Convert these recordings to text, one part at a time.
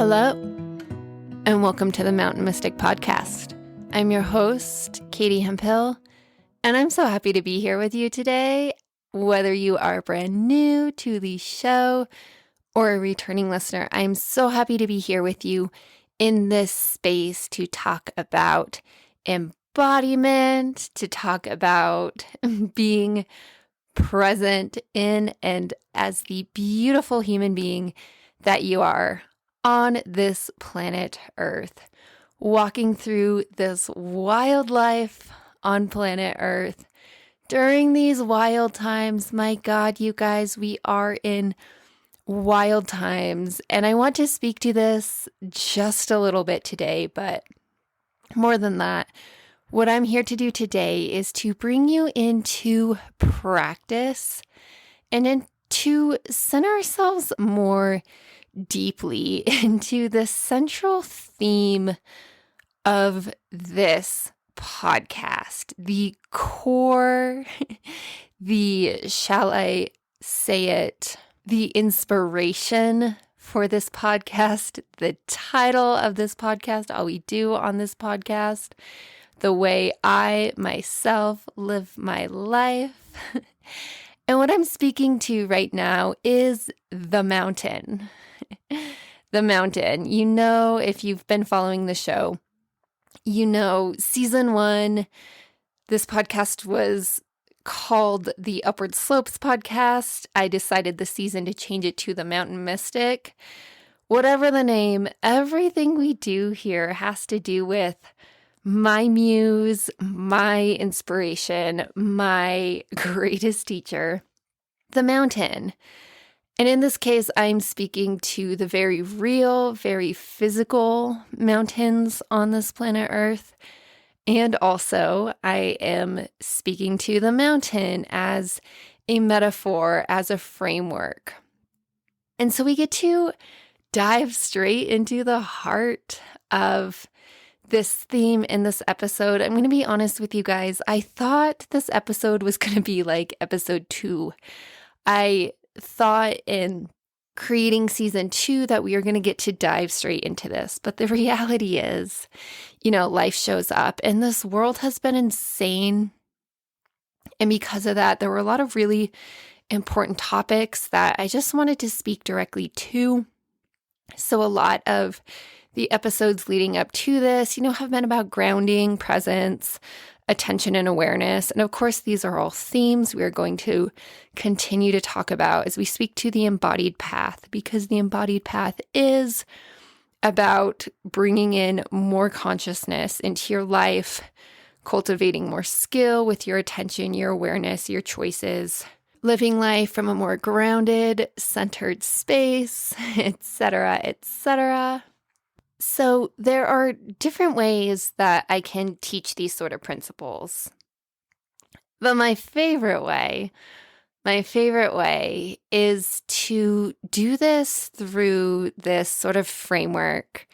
Hello, and welcome to the Mountain Mystic Podcast. I'm your host, Katie Hemphill, and I'm so happy to be here with you today. Whether you are brand new to the show or a returning listener, I'm so happy to be here with you in this space to talk about embodiment, to talk about being present in and as the beautiful human being that you are on this planet Earth, walking through this wild life on planet Earth. During these wild times, my God, you guys, we are in wild times. And I want to speak to this just a little bit today, but more than that, what I'm here to do today is to bring you into practice and then to center ourselves more deeply into the central theme of this podcast, the core, shall I say it, the inspiration for this podcast, the title of this podcast, all we do on this podcast, the way I myself live my life. And what I'm speaking to right now is the mountain. The mountain. You know, if you've been following the show, you know, season 1, this podcast was called the Upward Slopes Podcast. I decided this season to change it to the Mountain Mystic. Whatever the name, everything we do here has to do with my muse, my inspiration, my greatest teacher, the mountain. And in this case, I'm speaking to the very real, very physical mountains on this planet Earth. And also, I am speaking to the mountain as a metaphor, as a framework. And so we get to dive straight into the heart of this theme in this episode. I'm going to be honest with you guys. I thought this episode was going to be like episode 2. I thought in creating season 2 that we are going to get to dive straight into this. But the reality is, you know, life shows up and this world has been insane. And because of that, there were a lot of really important topics that I just wanted to speak directly to. So a lot of the episodes leading up to this, you know, have been about grounding, presence, attention, and awareness. And of course, these are all themes we are going to continue to talk about as we speak to the embodied path, because the embodied path is about bringing in more consciousness into your life, cultivating more skill with your attention, your awareness, your choices, living life from a more grounded, centered space, etc., etc. So there are different ways that I can teach these sort of principles. But my favorite way is to do this through this sort of framework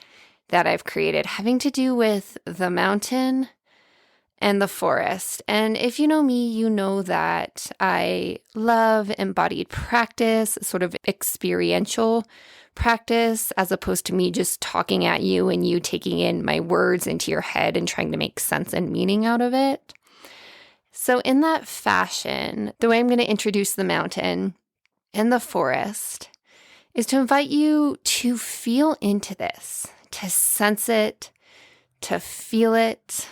that I've created, having to do with the mountain and the forest. And if you know me, you know that I love embodied practice, sort of experiential practice, as opposed to me just talking at you and you taking in my words into your head and trying to make sense and meaning out of it. So in that fashion, the way I'm going to introduce the mountain and the forest is to invite you to feel into this, to sense it, to feel it.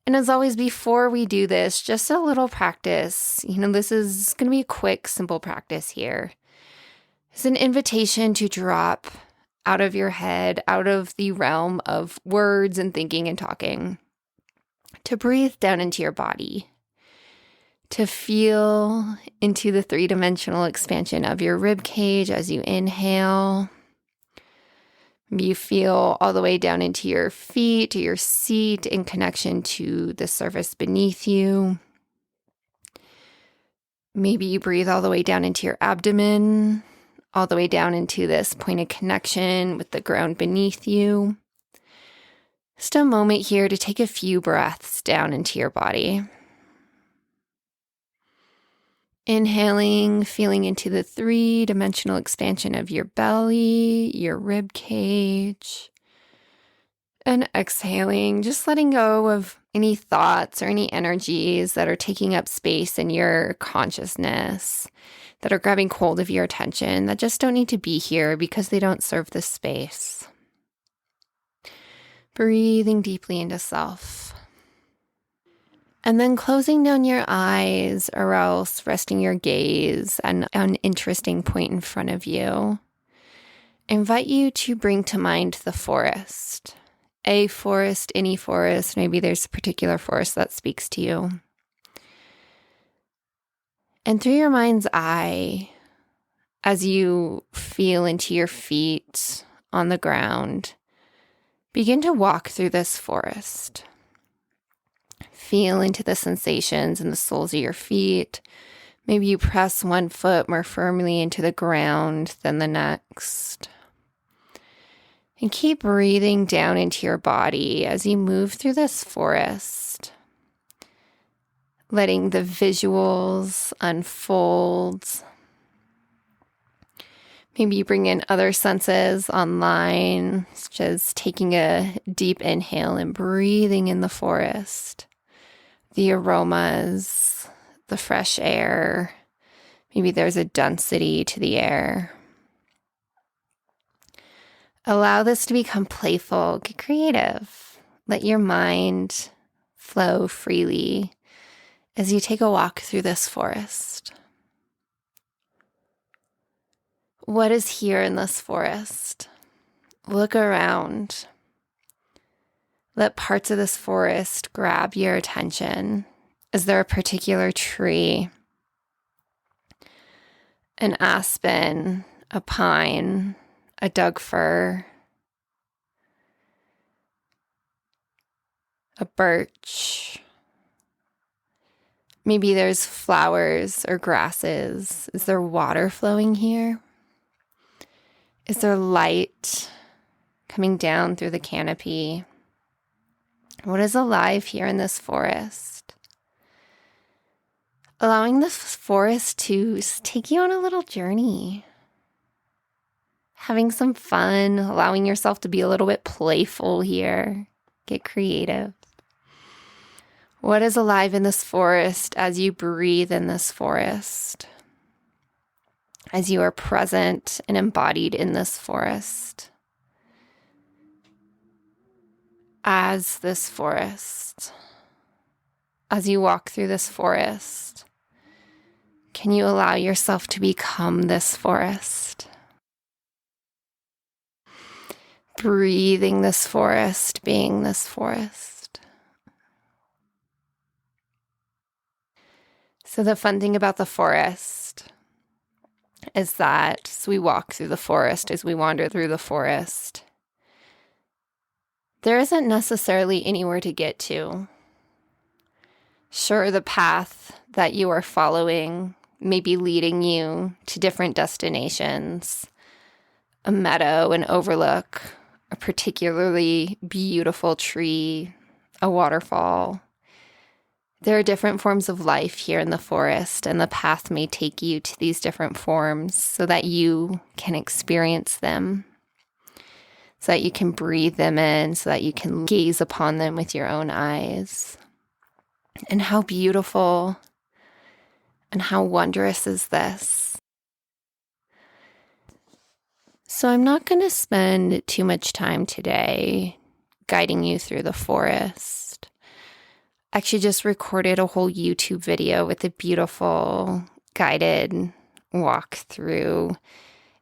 And as always, before we do this, just a little practice. You know, this is going to be a quick, simple practice here. It's an invitation to drop out of your head, out of the realm of words and thinking and talking, to breathe down into your body, to feel into the 3-dimensional expansion of your rib cage as you inhale. You feel all the way down into your feet, to your seat, in connection to the surface beneath you. Maybe you breathe all the way down into your abdomen, all the way down into this point of connection with the ground beneath you. Just a moment here to take a few breaths down into your body. Inhaling, feeling into the 3-dimensional expansion of your belly, your rib cage. And exhaling, just letting go of any thoughts or any energies that are taking up space in your consciousness, that are grabbing hold of your attention, that just don't need to be here because they don't serve this space. Breathing deeply into self. And then closing down your eyes, or else resting your gaze on an interesting point in front of you. I invite you to bring to mind the forest. A forest, any forest, maybe there's a particular forest that speaks to you. And through your mind's eye, as you feel into your feet on the ground, begin to walk through this forest. Feel into the sensations in the soles of your feet. Maybe you press one foot more firmly into the ground than the next. And keep breathing down into your body as you move through this forest, letting the visuals unfold. Maybe you bring in other senses online, such as taking a deep inhale and breathing in the forest. The aromas, the fresh air, maybe there's a density to the air. Allow this to become playful, get creative. Let your mind flow freely as you take a walk through this forest. What is here in this forest? Look around. Let parts of this forest grab your attention. Is there a particular tree? An aspen, a pine, a Doug fir, a birch. Maybe there's flowers or grasses. Is there water flowing here? Is there light coming down through the canopy? What is alive here in this forest? Allowing the forest to take you on a little journey. Having some fun, allowing yourself to be a little bit playful here. Get creative. What is alive in this forest as you breathe in this forest? As you are present and embodied in this forest? As this forest, as you walk through this forest, can you allow yourself to become this forest? Breathing this forest, being this forest. So the fun thing about the forest is that as we walk through the forest, as we wander through the forest, there isn't necessarily anywhere to get to. Sure, the path that you are following may be leading you to different destinations, a meadow, an overlook, a particularly beautiful tree, a waterfall. There are different forms of life here in the forest, and the path may take you to these different forms so that you can experience them, so that you can breathe them in, so that you can gaze upon them with your own eyes. And how beautiful and how wondrous is this? So I'm not going to spend too much time today guiding you through the forest. I actually just recorded a whole YouTube video with a beautiful guided walk through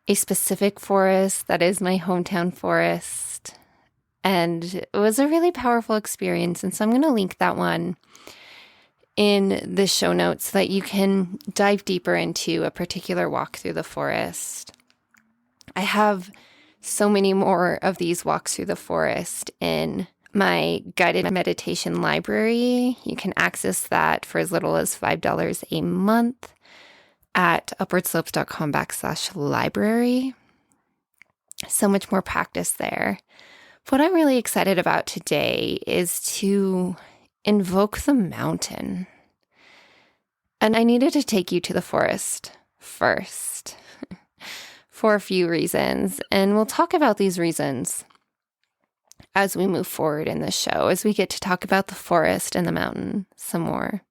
a specific forest that is my hometown forest. And it was a really powerful experience. And so I'm going to link that one in the show notes so that you can dive deeper into a particular walk through the forest. I have so many more of these walks through the forest in my guided meditation library. You can access that for as little as $5 a month at upwardslopes.com/library. So much more practice there. What I'm really excited about today is to invoke the mountain. And I needed to take you to the forest first for a few reasons. And we'll talk about these reasons as we move forward in this show, as we get to talk about the forest and the mountain some more.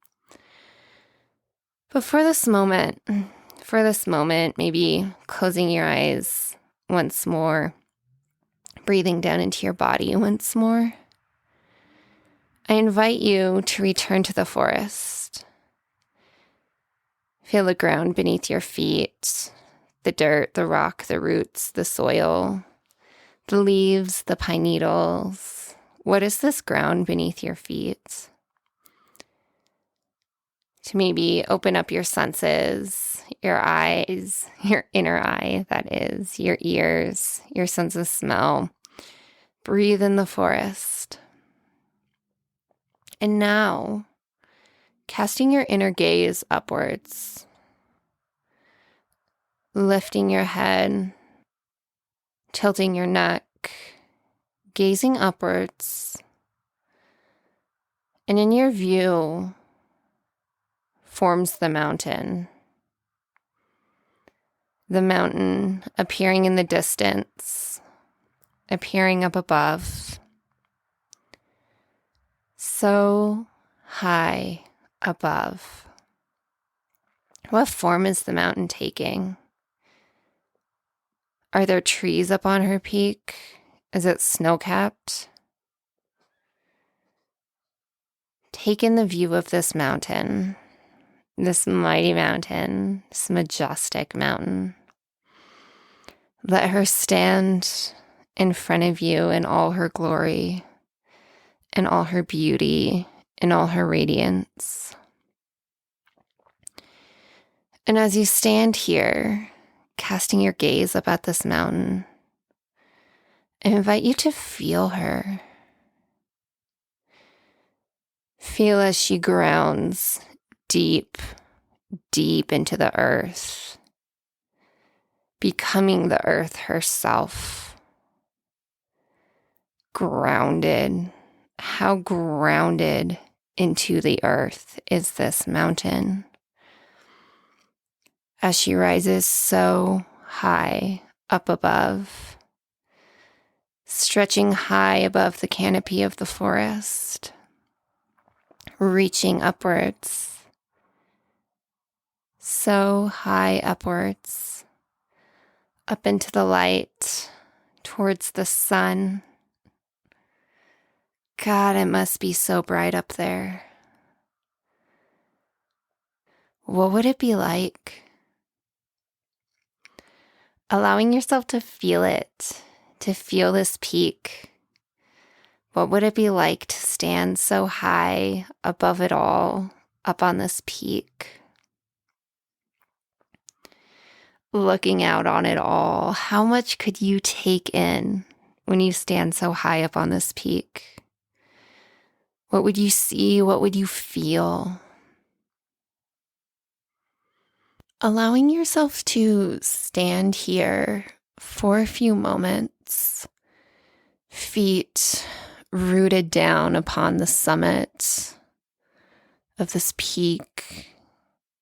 But for this moment, maybe closing your eyes once more, breathing down into your body once more, I invite you to return to the forest. Feel the ground beneath your feet, the dirt, the rock, the roots, the soil, the leaves, the pine needles. What is this ground beneath your feet? To maybe open up your senses, your eyes, your inner eye, that is, your ears, your sense of smell. Breathe in the forest. And now, casting your inner gaze upwards, lifting your head, tilting your neck, gazing upwards, and in your view forms the mountain. The mountain appearing in the distance, appearing up above, so high above. What form is the mountain taking? Are there trees up on her peak? Is it snow-capped? Take in the view of this mountain, this mighty mountain, this majestic mountain. Let her stand in front of you in all her glory, in all her beauty, in all her radiance. And as you stand here, casting your gaze up at this mountain, I invite you to feel her. Feel as she grounds deep, deep into the earth, becoming the earth herself. Grounded. How grounded into the earth is this mountain? As she rises so high up above, stretching high above the canopy of the forest, reaching upwards, so high upwards, up into the light, towards the sun. God, it must be so bright up there. What would it be like? Allowing yourself to feel it, to feel this peak. What would it be like to stand so high above it all, up on this peak? Looking out on it all, how much could you take in when you stand so high up on this peak? What would you see? What would you feel? Allowing yourself to stand here for a few moments, feet rooted down upon the summit of this peak,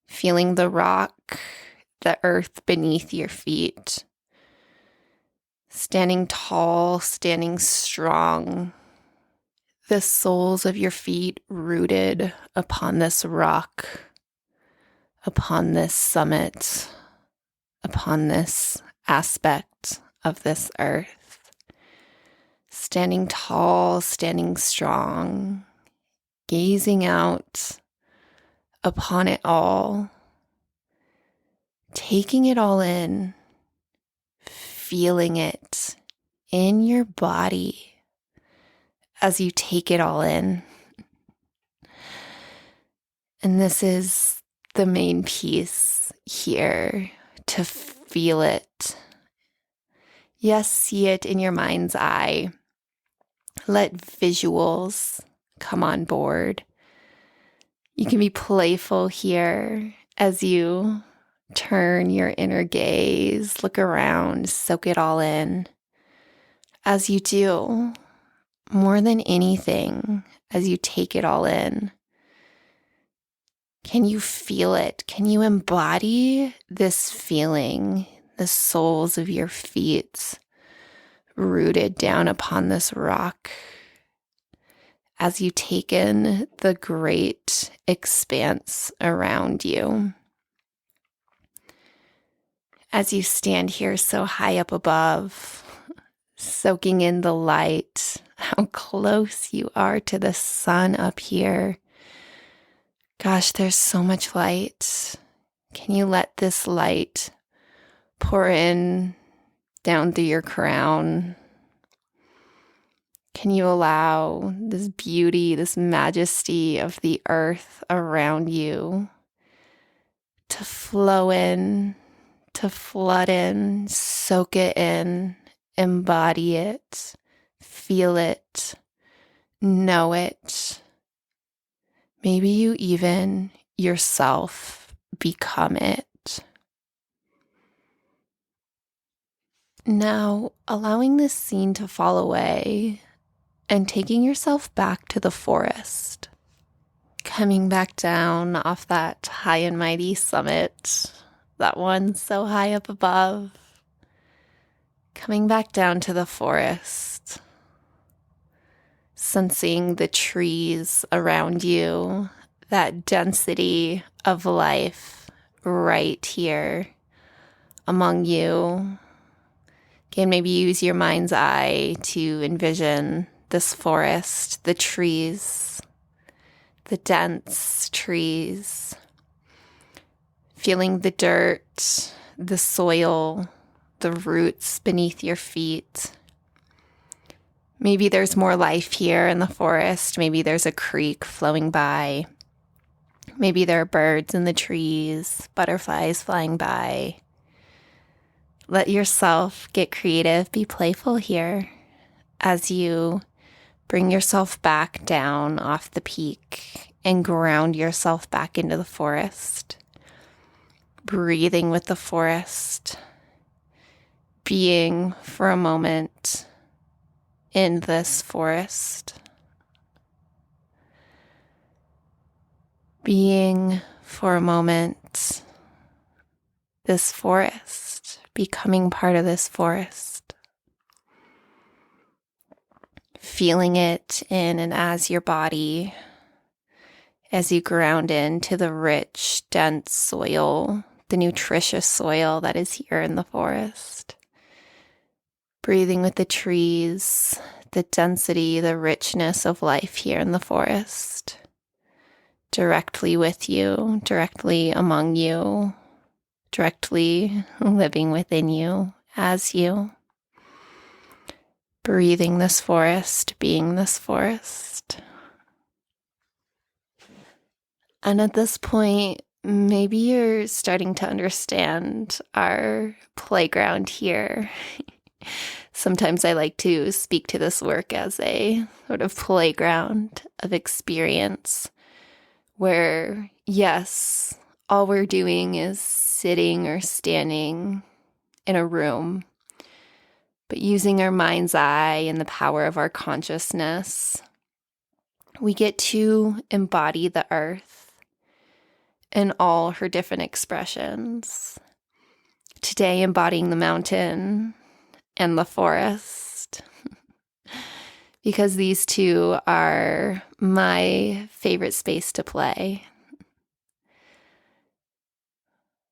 feeling the rock, the earth beneath your feet, standing tall, standing strong, the soles of your feet rooted upon this rock, upon this summit, upon this aspect of this earth. Standing tall, standing strong, gazing out upon it all, taking it all in, feeling it in your body as you take it all in. And this is the main piece here, to feel it. Yes, see it in your mind's eye. Let visuals come on board. You can be playful here as you turn your inner gaze, look around, soak it all in. As you do, more than anything, as you take it all in, Can you feel it? Can you embody this feeling, the soles of your feet rooted down upon this rock as you take in the great expanse around you? As you stand here so high up above, soaking in the light, how close you are to the sun up here. Gosh, there's so much light. Can you let this light pour in down through your crown? Can you allow this beauty, this majesty of the earth around you to flow in, to flood in, soak it in, embody it, feel it, know it? Maybe you even yourself become it. Now, allowing this scene to fall away and taking yourself back to the forest, coming back down off that high and mighty summit, that one so high up above, coming back down to the forest, sensing the trees around you, that density of life right here among you. Again, maybe use your mind's eye to envision this forest, the trees, the dense trees, feeling the dirt, the soil, the roots beneath your feet. Maybe there's more life here in the forest. Maybe there's a creek flowing by. Maybe there are birds in the trees, butterflies flying by. Let yourself get creative, be playful here as you bring yourself back down off the peak and ground yourself back into the forest. Breathing with the forest, being for a moment in this forest, being for a moment this forest, becoming part of this forest, feeling it in and as your body, as you ground into the rich, dense soil, the nutritious soil that is here in the forest. Breathing with the trees, the density, the richness of life here in the forest, directly with you, directly among you, directly living within you, as you. Breathing this forest, being this forest. And at this point, maybe you're starting to understand our playground here. Sometimes I like to speak to this work as a sort of playground of experience where, yes, all we're doing is sitting or standing in a room, but using our mind's eye and the power of our consciousness, we get to embody the earth in all her different expressions. Today, embodying the mountain and the forest, because these two are my favorite space to play.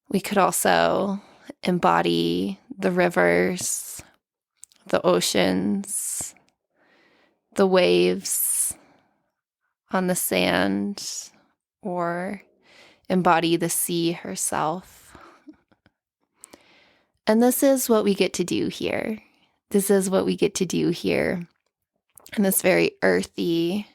We could also embody the rivers, the oceans, the waves on the sand, or embody the sea herself. And this is what we get to do here. This is what we get to do here in this very earthy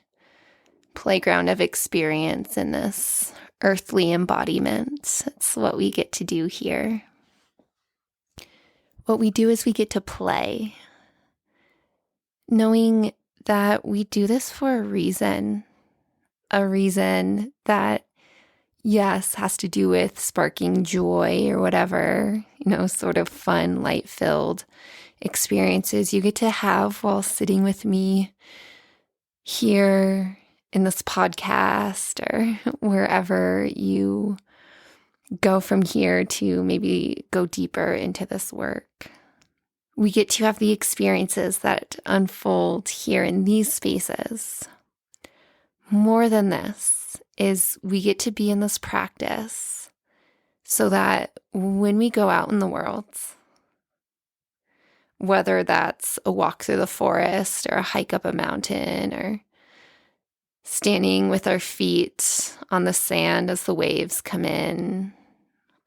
playground of experience, in this earthly embodiment. It's what we get to do here. What we do is we get to play, knowing that we do this for a reason that, yes, has to do with sparking joy or whatever, sort of fun, light-filled experiences you get to have while sitting with me here in this podcast or wherever you go from here to maybe go deeper into this work. We get to have the experiences that unfold here in these spaces. More than this is we get to be in this practice so that when we go out in the world, whether that's a walk through the forest or a hike up a mountain or standing with our feet on the sand as the waves come in,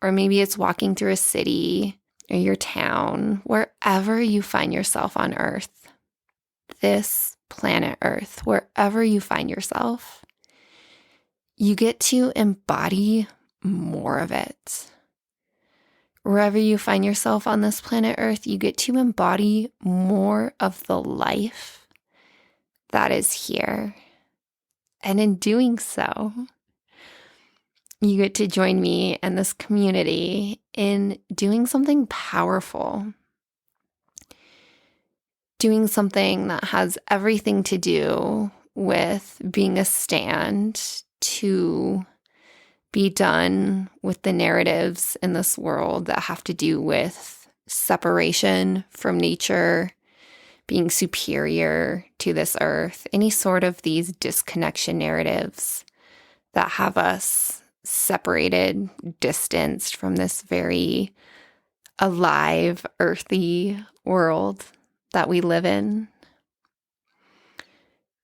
or maybe it's walking through a city or your town, wherever you find yourself on Earth, this planet Earth, wherever you find yourself, you get to embody more of it. Wherever you find yourself on this planet Earth, you get to embody more of the life that is here. And in doing so, you get to join me and this community in doing something powerful, doing something that has everything to do with being a stand to be done with the narratives in this world that have to do with separation from nature, being superior to this earth, any sort of these disconnection narratives that have us separated, distanced from this very alive, earthy world that we live in.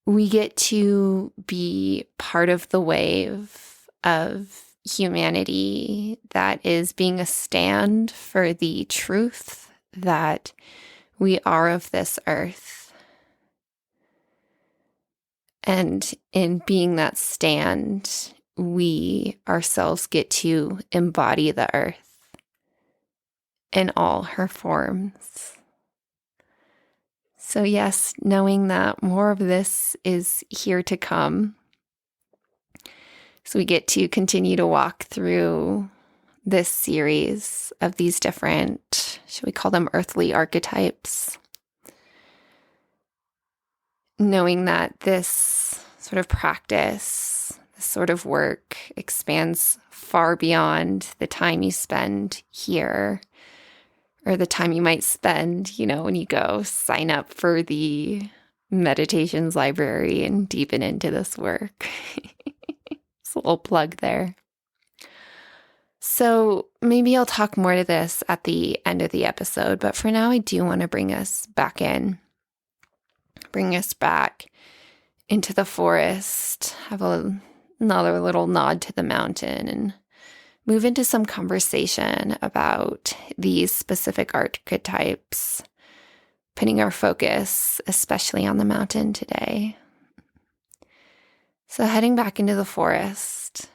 We get to be part of the wave of humanity that is being a stand for the truth that we are of this earth. And in being that stand, we ourselves get to embody the earth in all her forms. So yes, knowing that more of this is here to come. So we get to continue to walk through this series of these different, should we call them earthly archetypes? Knowing that this sort of practice, this sort of work expands far beyond the time you spend here or the time you might spend, when you go sign up for the meditations library and deepen into this work. A little plug there. So maybe I'll talk more to this at the end of the episode, but for now I do want to bring us back into the forest, have another little nod to the mountain, and move into some conversation about these specific archetypes, putting our focus especially on the mountain today. So heading back into the forest,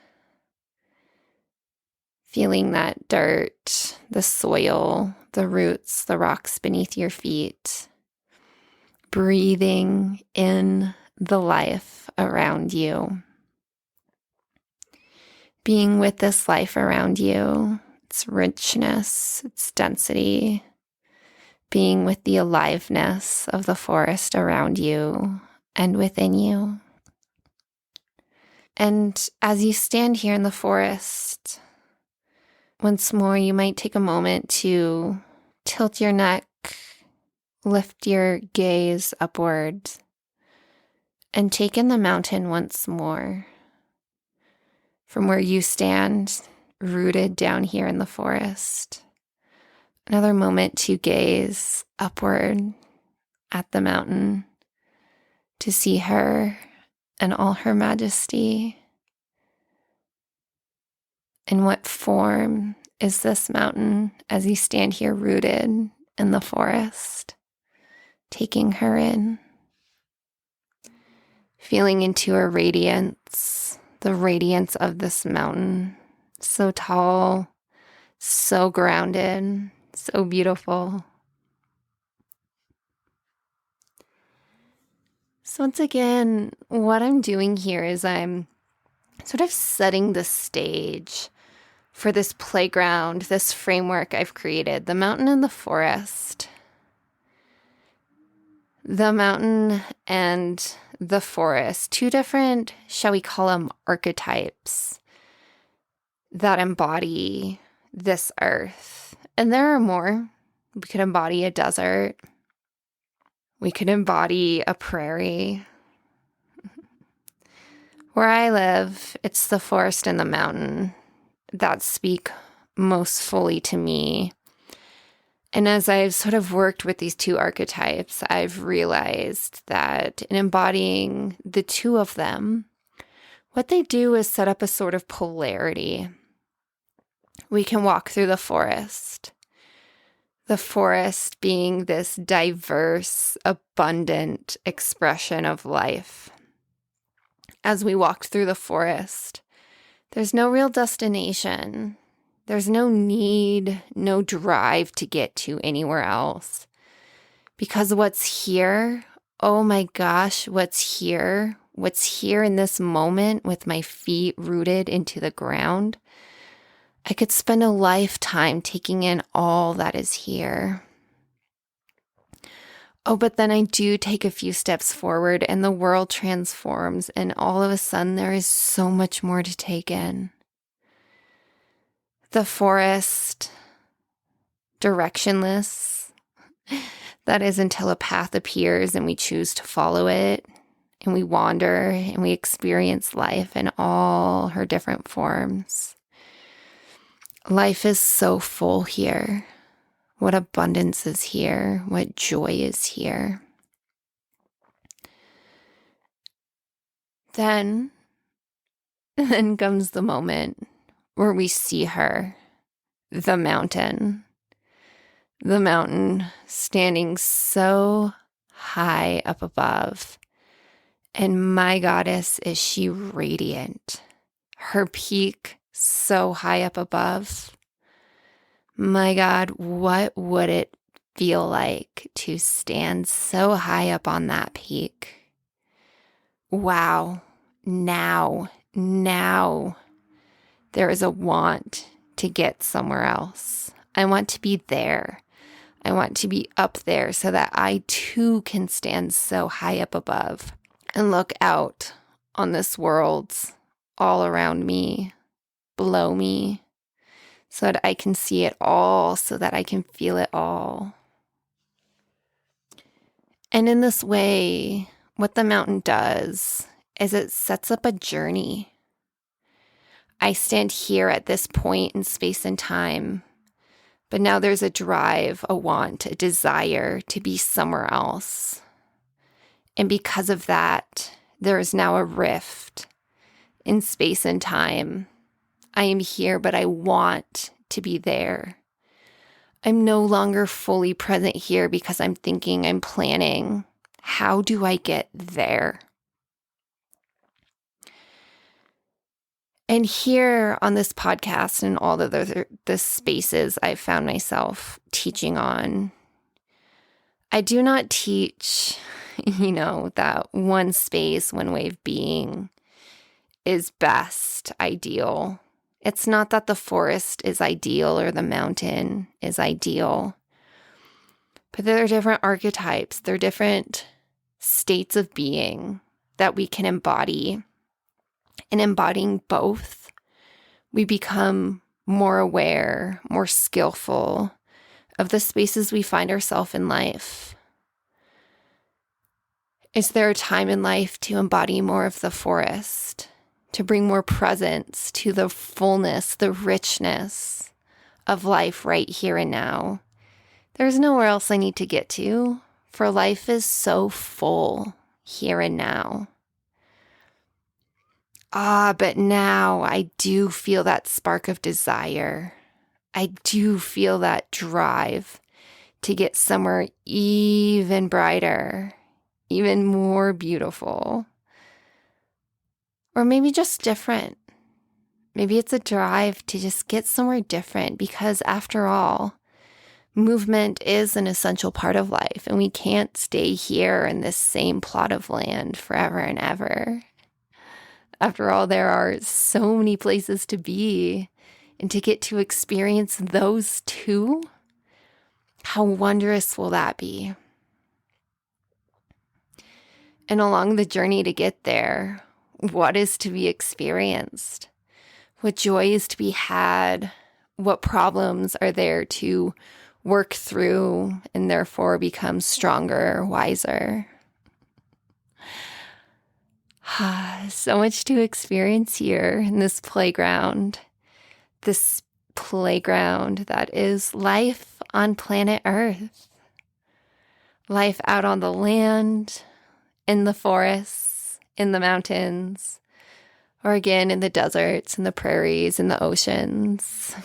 feeling that dirt, the soil, the roots, the rocks beneath your feet, breathing in the life around you, being with this life around you, its richness, its density, being with the aliveness of the forest around you and within you. And as you stand here in the forest, once more, you might take a moment to tilt your neck, lift your gaze upward, and take in the mountain once more. From where you stand, rooted down here in the forest. Another moment to gaze upward at the mountain, to see her and all her majesty. In what form is this mountain as you stand here rooted in the forest, taking her in, feeling into her radiance, the radiance of this mountain, so tall, so grounded, so beautiful. So once again, what I'm doing here is I'm sort of setting the stage for this playground, this framework I've created, the mountain and the forest. The mountain and the forest, two different, shall we call them archetypes that embody this earth. And there are more. We could embody a desert. We could embody a prairie. Where I live, it's the forest and the mountain that speak most fully to me. And as I've sort of worked with these two archetypes, I've realized that in embodying the two of them, what they do is set up a sort of polarity. We can walk through the forest being this diverse, abundant expression of life. As we walked through the forest, there's no real destination. There's no need, no drive to get to anywhere else. Because what's here, oh my gosh, what's here in this moment with my feet rooted into the ground, I could spend a lifetime taking in all that is here. Oh, but then I do take a few steps forward and the world transforms, and all of a sudden there is so much more to take in. The forest, directionless, that is until a path appears and we choose to follow it, and we wander and we experience life in all her different forms. Life is so full here. What abundance is here. What joy is here. Then comes the moment where we see her, the mountain standing so high up above. And my goddess, is she radiant. Her peak so high up above. My God, what would it feel like to stand so high up on that peak? Wow, now there is a want to get somewhere else. I want to be there. I want to be up there so that I too can stand so high up above and look out on this world all around me, below me, so that I can see it all, so that I can feel it all. And in this way, what the mountain does is it sets up a journey. I stand here at this point in space and time, but now there's a drive, a want, a desire to be somewhere else. And because of that, there is now a rift in space and time. I am here, but I want to be there. I'm no longer fully present here because I'm thinking, I'm planning. How do I get there? And here on this podcast and all the spaces I've found myself teaching on, I do not teach, that one space, one way of being is best, ideal. It's not that the forest is ideal or the mountain is ideal, but there are different archetypes. There are different states of being that we can embody. And embodying both, we become more aware, more skillful of the spaces we find ourselves in life. Is there a time in life to embody more of the forest, to bring more presence to the fullness, the richness of life right here and now? There's nowhere else I need to get to, for life is so full here and now. But now I do feel that spark of desire. I do feel that drive to get somewhere even brighter, even more beautiful, or maybe just different. Maybe it's a drive to just get somewhere different, because after all, movement is an essential part of life, and we can't stay here in this same plot of land forever and ever. After all, there are so many places to be, and to get to experience those too, how wondrous will that be? And along the journey to get there, what is to be experienced? What joy is to be had? What problems are there to work through and therefore become stronger, wiser? So much to experience here in this playground that is life on planet Earth. Life out on the land, in the forests, in the mountains, or again in the deserts, in the prairies, in the oceans.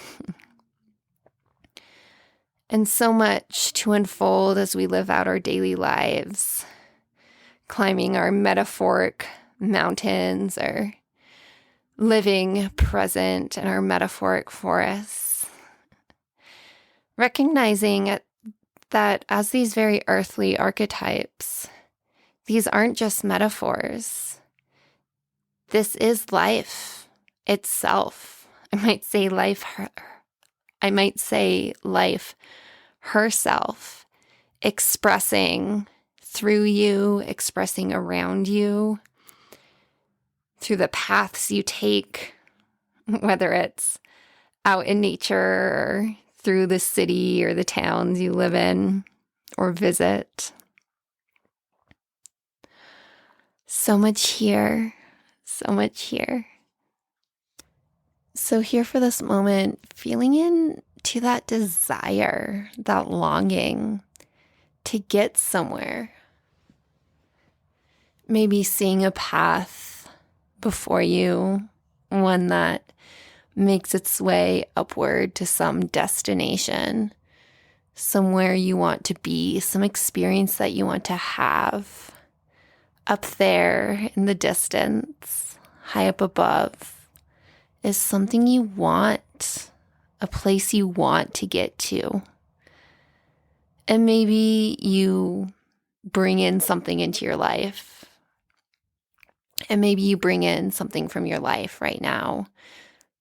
And so much to unfold as we live out our daily lives, climbing our metaphoric mountains, or living present in our metaphoric forests. Recognizing that as these very earthly archetypes, these aren't just metaphors. This is life itself. I might say life herself, expressing through you, expressing around you, through the paths you take, whether it's out in nature or through the city or the towns you live in or visit. So much here, so much here. So here for this moment, feeling into that desire, that longing to get somewhere. Maybe seeing a path before you, one that makes its way upward to some destination, somewhere you want to be, some experience that you want to have. Up there in the distance, high up above, is something you want, a place you want to get to. And maybe you bring in something into your life. And maybe you bring in something from your life right now.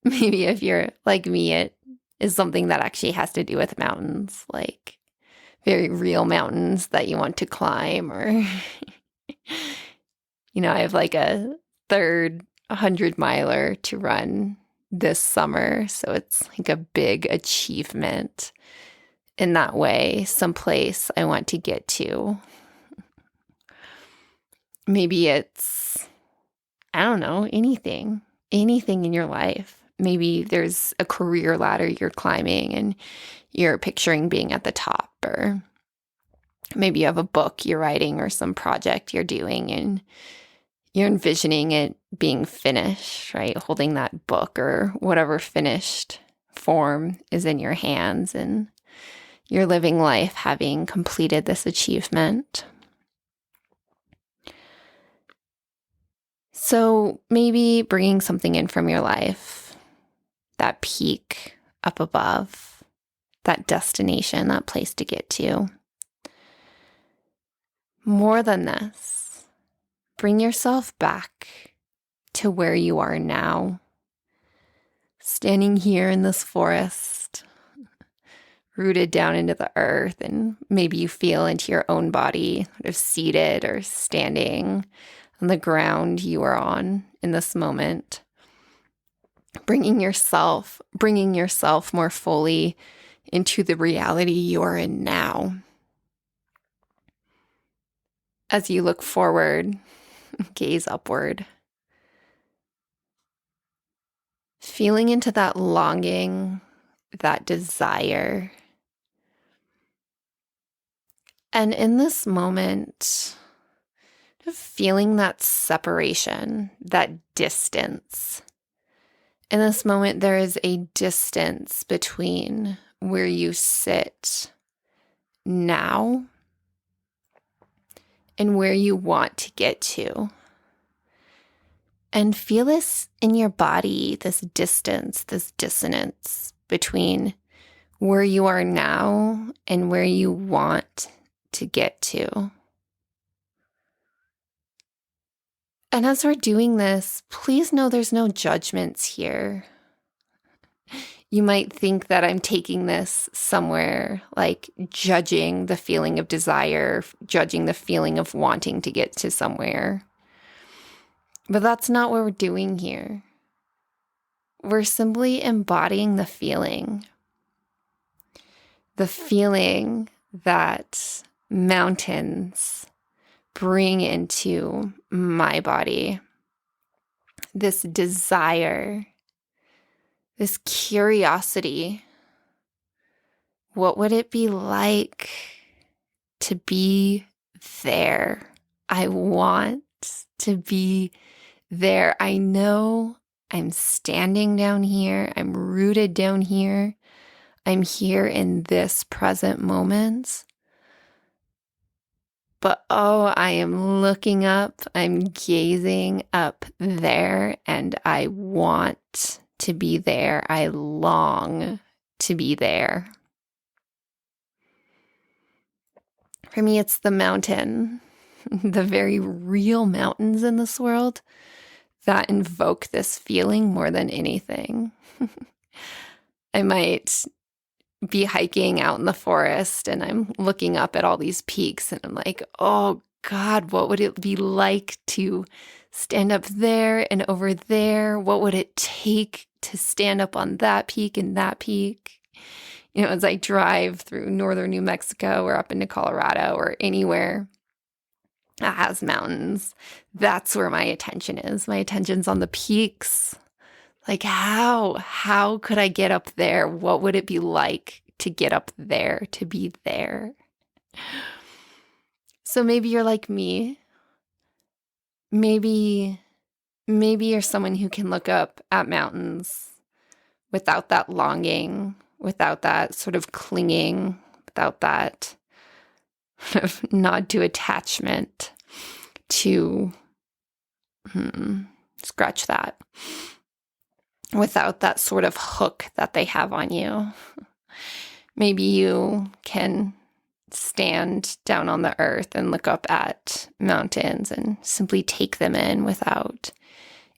Maybe if you're like me, it is something that actually has to do with mountains, like very real mountains that you want to climb, or, I have like a third 100-miler to run this summer. So it's like a big achievement in that way, someplace I want to get to. Maybe it's, I don't know, anything in your life. Maybe there's a career ladder you're climbing and you're picturing being at the top, or maybe you have a book you're writing or some project you're doing and you're envisioning it being finished, right? Holding that book or whatever finished form is in your hands, and you're living life having completed this achievement. So maybe bringing something in from your life, that peak up above, that destination, that place to get to. More than this, bring yourself back to where you are now, standing here in this forest, rooted down into the earth, and maybe you feel into your own body, sort of seated or standing on the ground you are on in this moment. Bringing yourself more fully into the reality you are in now. As you look forward, gaze upward. Feeling into that longing, that desire. And in this moment, feeling that separation, that distance. In this moment, there is a distance between where you sit now and where you want to get to. And feel this in your body, this distance, this dissonance between where you are now and where you want to get to. And as we're doing this, please know there's no judgments here. You might think that I'm taking this somewhere, like judging the feeling of desire, judging the feeling of wanting to get to somewhere. But that's not what we're doing here. We're simply embodying the feeling that mountains bring into my body. This desire, this curiosity. What would it be like to be there? I want to be there. I know I'm standing down here. I'm rooted down here. I'm here in this present moment. But I am looking up. I'm gazing up there, and I want to be there. I long to be there. For me, it's the mountain, the very real mountains in this world that invoke this feeling more than anything. I might be hiking out in the forest and I'm looking up at all these peaks and I'm like, oh God, what would it be like to stand up there and over there? What would it take to stand up on that peak and that peak? You know, as I drive through northern New Mexico or up into Colorado or anywhere that has mountains, that's where my attention is. My attention's on the peaks. Like, how could I get up there? What would it be like to get up there, to be there? So maybe you're like me. Maybe you're someone who can look up at mountains without that longing, without that sort of clinging, without that sort of nod to attachment to, scratch that, without that sort of hook that they have on you. Maybe you can stand down on the earth and look up at mountains and simply take them in without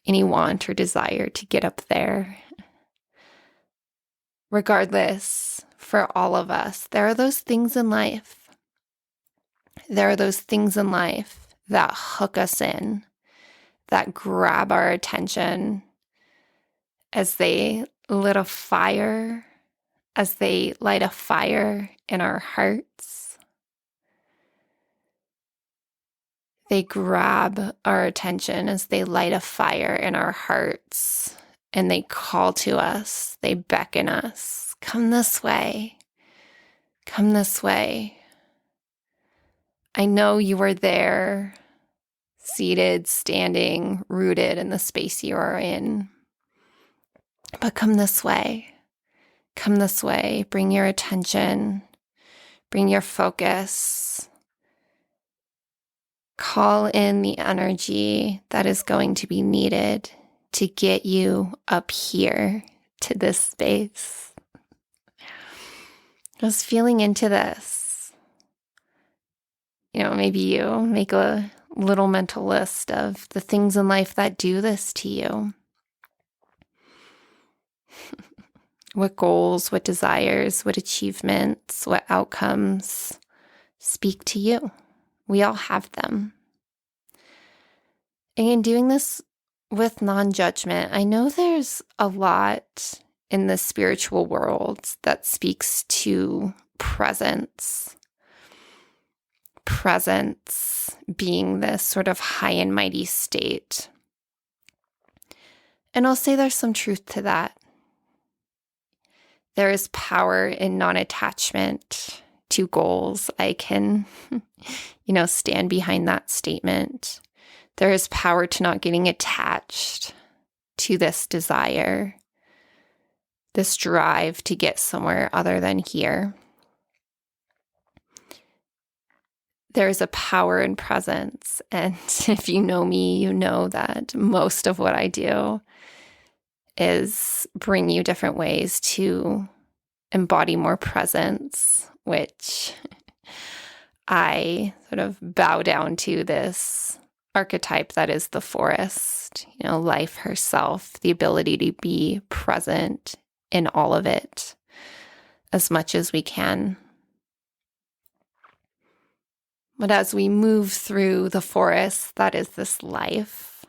any want or desire to get up there. Regardless, for all of us, there are those things in life. There are those things in life that hook us in, that grab our attention as they light a fire in our hearts. They grab our attention as they light a fire in our hearts, and they call to us, they beckon us, come this way, come this way. I know you are there, seated, standing, rooted in the space you are in. But come this way. Come this way. Bring your attention. Bring your focus. Call in the energy that is going to be needed to get you up here to this space. Just feeling into this. You know, maybe you make a little mental list of the things in life that do this to you. What goals, what desires, what achievements, what outcomes speak to you. We all have them. And in doing this with non-judgment, I know there's a lot in the spiritual world that speaks to presence. Presence being this sort of high and mighty state. And I'll say there's some truth to that. There is power in non-attachment to goals. I can, stand behind that statement. There is power to not getting attached to this desire, this drive to get somewhere other than here. There is a power in presence. And if you know me, you know that most of what I do is bring you different ways to embody more presence, which I sort of bow down to this archetype that is the forest, life herself, the ability to be present in all of it as much as we can. But as we move through the forest that is this life,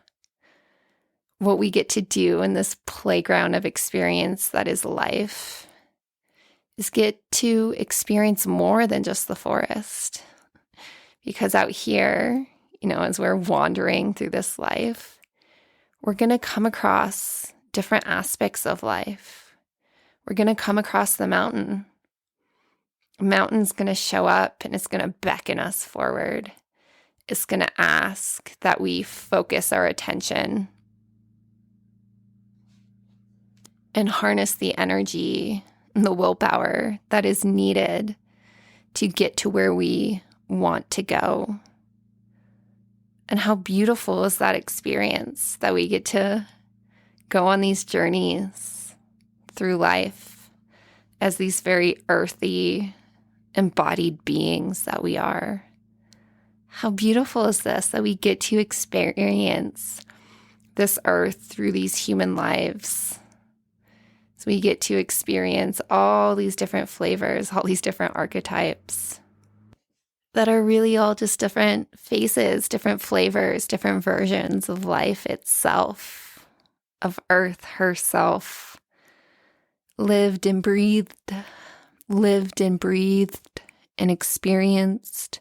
what we get to do in this playground of experience that is life is get to experience more than just the forest. Because out here, as we're wandering through this life, we're going to come across different aspects of life. We're going to come across the mountain. The mountain's going to show up and it's going to beckon us forward. It's going to ask that we focus our attention and harness the energy and the willpower that is needed to get to where we want to go. And how beautiful is that experience that we get to go on these journeys through life as these very earthy, embodied beings that we are. How beautiful is this that we get to experience this earth through these human lives. So we get to experience all these different flavors, all these different archetypes that are really all just different faces, different flavors, different versions of life itself, of Earth herself, lived and breathed and experienced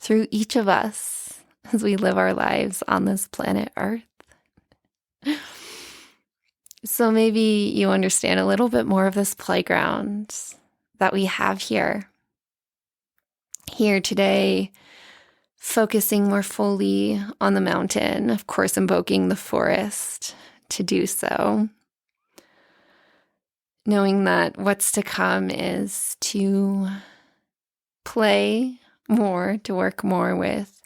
through each of us as we live our lives on this planet Earth. So maybe you understand a little bit more of this playground that we have here. Here today, focusing more fully on the mountain, of course, invoking the forest to do so. Knowing that what's to come is to play more, to work more with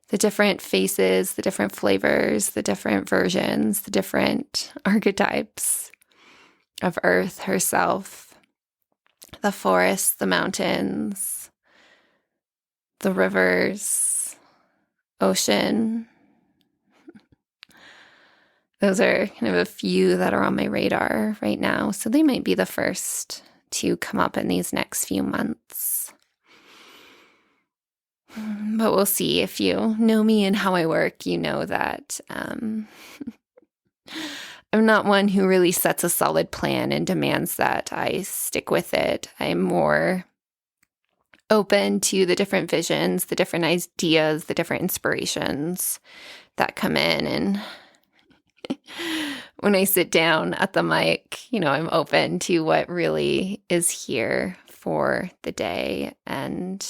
the different faces, the different flavors, the different versions, the different archetypes of Earth herself, the forests, the mountains, the rivers, ocean. Those are kind of a few that are on my radar right now. So they might be the first to come up in these next few months. But we'll see. If you know me and how I work, you know that I'm not one who really sets a solid plan and demands that I stick with it. I'm more open to the different visions, the different ideas, the different inspirations that come in. And when I sit down at the mic, I'm open to what really is here for the day. And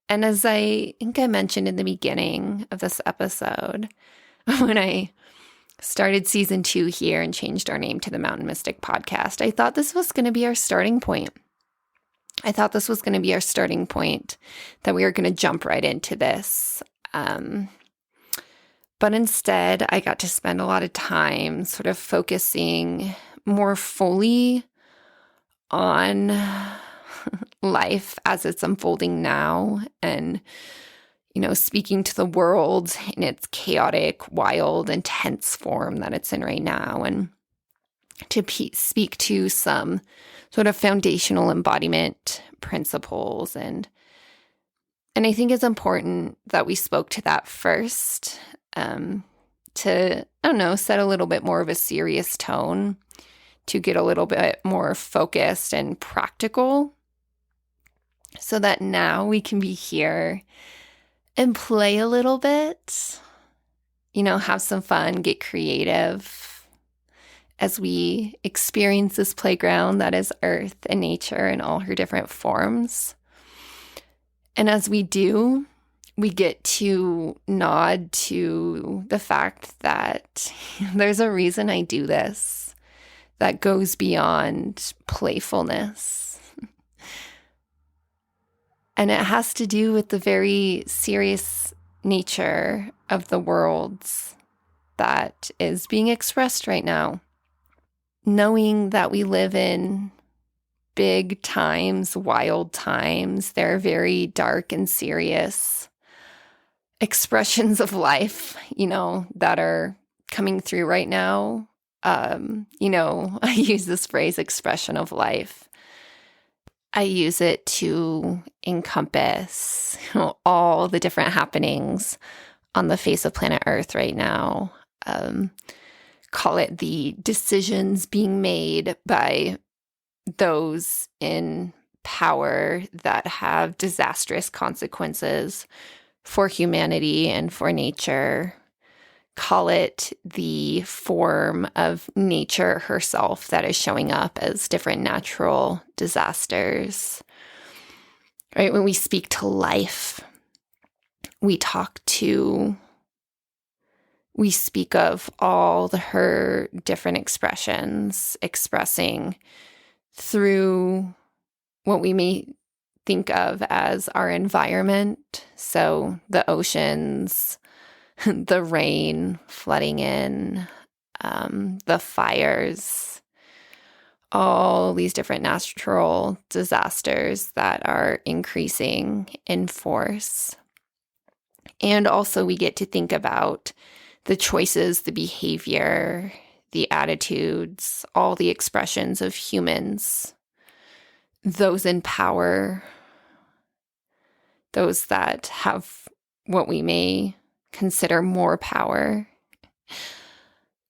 as I think I mentioned in the beginning of this episode, when I started season 2 here and changed our name to the Mountain Mystic Podcast, I thought this was going to be our starting point. I thought this was going to be our starting point, that we were going to jump right into this. But instead, I got to spend a lot of time sort of focusing more fully on life as it's unfolding now and, speaking to the world in its chaotic, wild, intense form that it's in right now, and to speak to some sort of foundational embodiment principles. And I think it's important that we spoke to that first, to, set a little bit more of a serious tone, to get a little bit more focused and practical, so that now we can be here and play a little bit, have some fun, get creative as we experience this playground that is Earth and nature in all her different forms. And as we do, we get to nod to the fact that there's a reason I do this that goes beyond playfulness. And it has to do with the very serious nature of the world that is being expressed right now. Knowing that we live in big times, wild times, they're very dark and serious expressions of life, that are coming through right now. I use this phrase, expression of life. I use it to encompass all the different happenings on the face of planet Earth right now. Call it the decisions being made by those in power that have disastrous consequences for humanity and for nature. Call it the form of nature herself that is showing up as different natural disasters. Right? When we speak to life, we speak of all her different expressions, expressing through what we may think of as our environment. So the oceans, the rain flooding in, the fires, all these different natural disasters that are increasing in force. And also we get to think about the choices, the behavior, the attitudes, all the expressions of humans, those in power, those that have what we may consider more power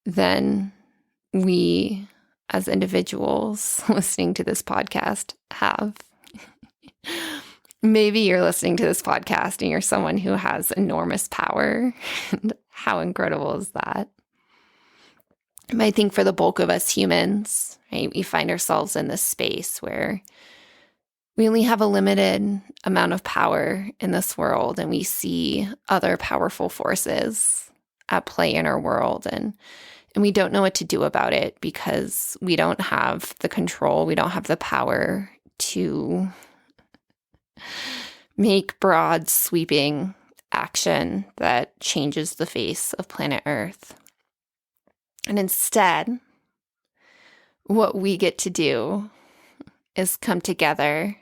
than we as individuals listening to this podcast have. Maybe you're listening to this podcast and you're someone who has enormous power. And how incredible is that? I think for the bulk of us humans, right, we find ourselves in this space where we only have a limited amount of power in this world, and we see other powerful forces at play in our world, and we don't know what to do about it because we don't have the control, we don't have the power to make broad, sweeping action that changes the face of planet Earth. And instead, what we get to do is come together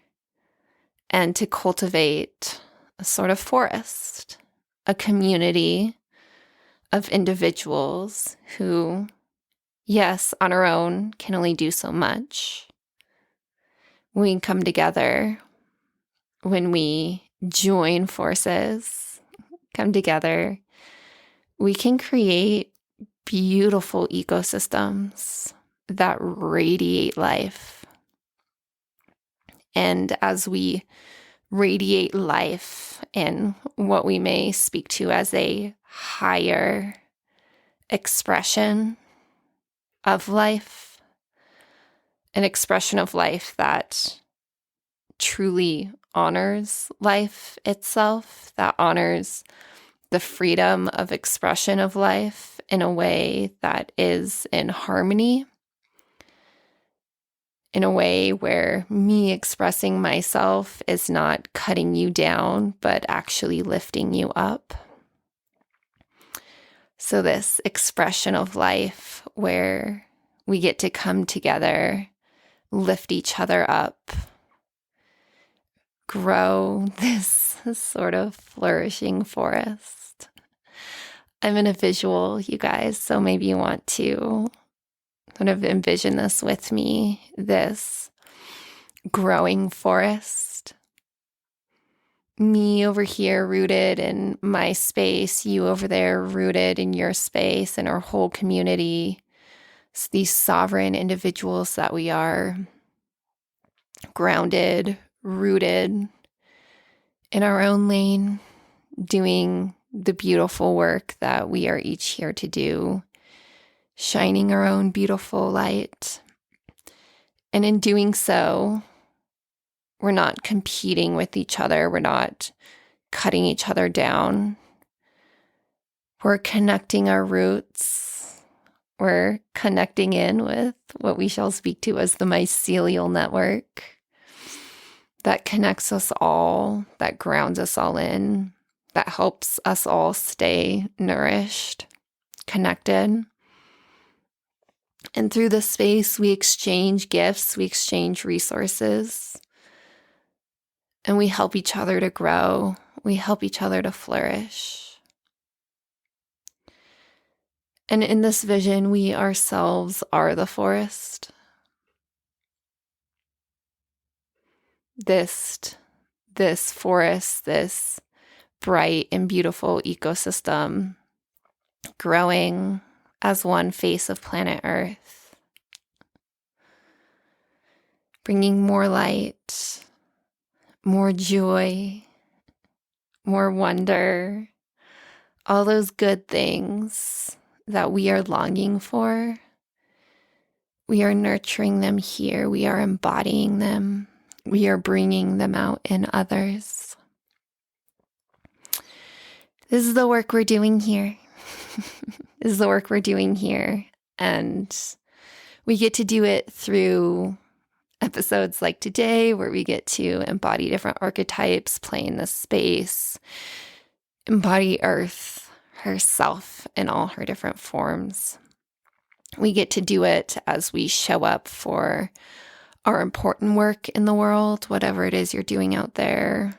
and to cultivate a sort of forest, a community of individuals who, yes, on our own can only do so much. We come together when we join forces, come together, we can create beautiful ecosystems that radiate life. And as we radiate life in what we may speak to as a higher expression of life, an expression of life that truly honors life itself, that honors the freedom of expression of life in a way that is in harmony, in a way where me expressing myself is not cutting you down, but actually lifting you up. So this expression of life where we get to come together, lift each other up, grow this sort of flourishing forest. I'm in a visual, you guys, so maybe you want to sort of envision this with me, this growing forest. Me over here rooted in my space, you over there rooted in your space, and our whole community. It's these sovereign individuals that we are, grounded, rooted in our own lane, doing the beautiful work that we are each here to do, shining our own beautiful light. And in doing so, we're not competing with each other. We're not cutting each other down. We're connecting our roots. We're connecting in with what we shall speak to as the mycelial network that connects us all, that grounds us all in, that helps us all stay nourished, connected. And through this space, we exchange gifts, we exchange resources, and we help each other to grow. We help each other to flourish. And in this vision, we ourselves are the forest. This forest, this bright and beautiful ecosystem growing as one face of planet Earth, bringing more light, more joy, more wonder, all those good things that we are longing for. We are nurturing them here. We are embodying them. We are bringing them out in others. This is the work we're doing here. This is the work we're doing here. And we get to do it through episodes like today, where we get to embody different archetypes, play in this space, embody Earth herself in all her different forms. We get to do it as we show up for our important work in the world, whatever it is you're doing out there.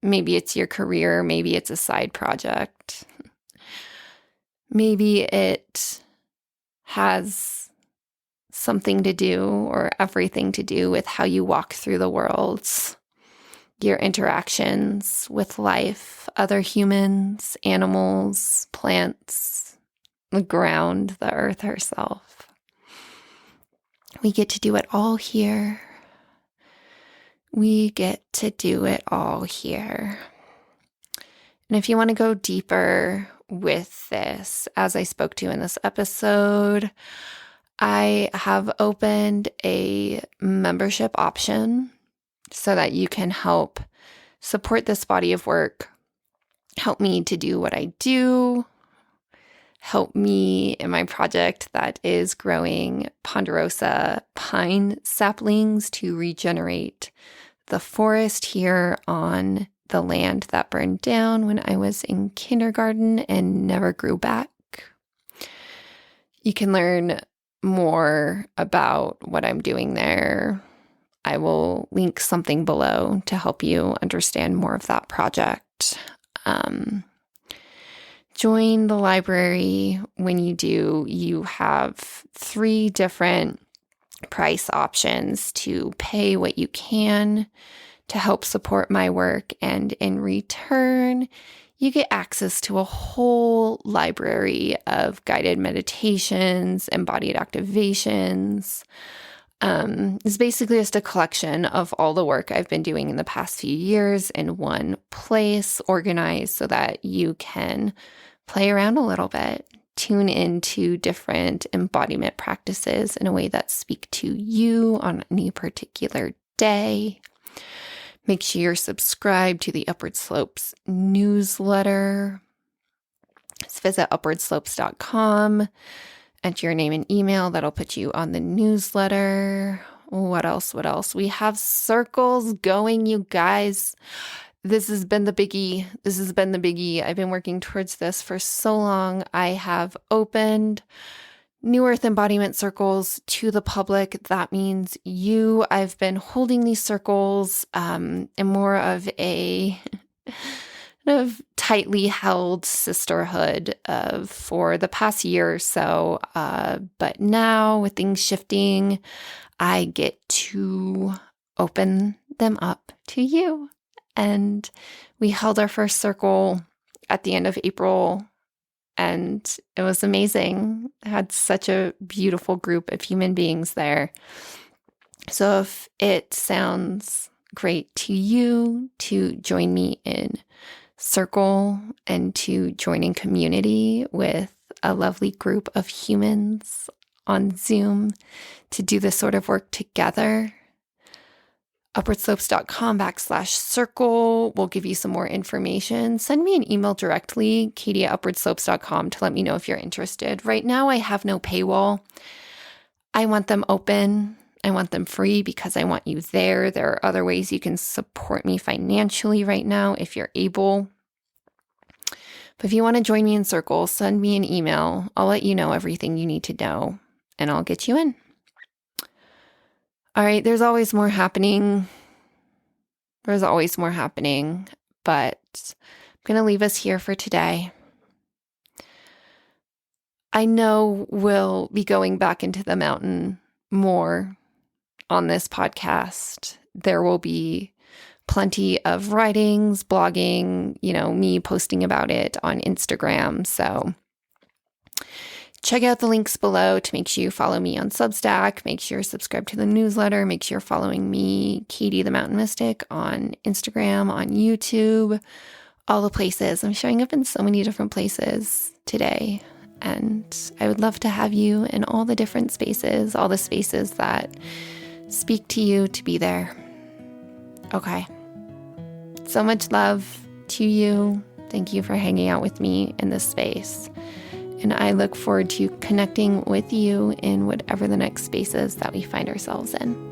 Maybe it's your career, maybe it's a side project. Maybe it has something to do or everything to do with how you walk through the world, your interactions with life, other humans, animals, plants, the ground, the earth herself. We get to do it all here. We get to do it all here. And if you want to go deeper with this, as I spoke to in this episode, I have opened a membership option so that you can help support this body of work, help me to do what I do, help me in my project that is growing ponderosa pine saplings to regenerate the forest here on the land that burned down when I was in kindergarten and never grew back. You can learn more about what I'm doing there. I will link something below to help you understand more of that project. Join the library. When you do, you have 3 different price options to pay what you can to help support my work. And in return, you get access to a whole library of guided meditations, embodied activations. It's basically just a collection of all the work I've been doing in the past few years in one place, organized so that you can play around a little bit, tune into different embodiment practices in a way that speak to you on any particular day. Make sure you're subscribed to the Upward Slopes newsletter. Just visit upwardslopes.com, enter your name and email. That'll put you on the newsletter. What else? We have circles going, you guys. This has been the biggie. I've been working towards this for so long. I have opened New Earth embodiment circles to the public. That means you. I've been holding these circles in more of a kind of tightly held sisterhood for the past year or so. But now with things shifting, I get to open them up to you. And we held our first circle at the end of April, and it was amazing. I had such a beautiful group of human beings there. So if it sounds great to you to join me in circle and to join in community with a lovely group of humans on Zoom to do this sort of work together, upwardslopes.com/circle will give you some more information. Send me an email directly, katie@upwardslopes.com, to let me know if you're interested. Right now, I have no paywall. I want them open. I want them free because I want you there. There are other ways you can support me financially right now if you're able. But if you want to join me in circle, send me an email. I'll let you know everything you need to know, and I'll get you in. All right, there's always more happening. But I'm going to leave us here for today. I know we'll be going back into the mountain more on this podcast. There will be plenty of writings, blogging, me posting about it on Instagram. So check out the links below to make sure you follow me on Substack. Make sure you're subscribed to the newsletter. Make sure you're following me, Katie the Mountain Mystic, on Instagram, on YouTube, all the places. I'm showing up in so many different places today. And I would love to have you in all the different spaces, all the spaces that speak to you, to be there. Okay. So much love to you. Thank you for hanging out with me in this space. And I look forward to connecting with you in whatever the next space is that we find ourselves in.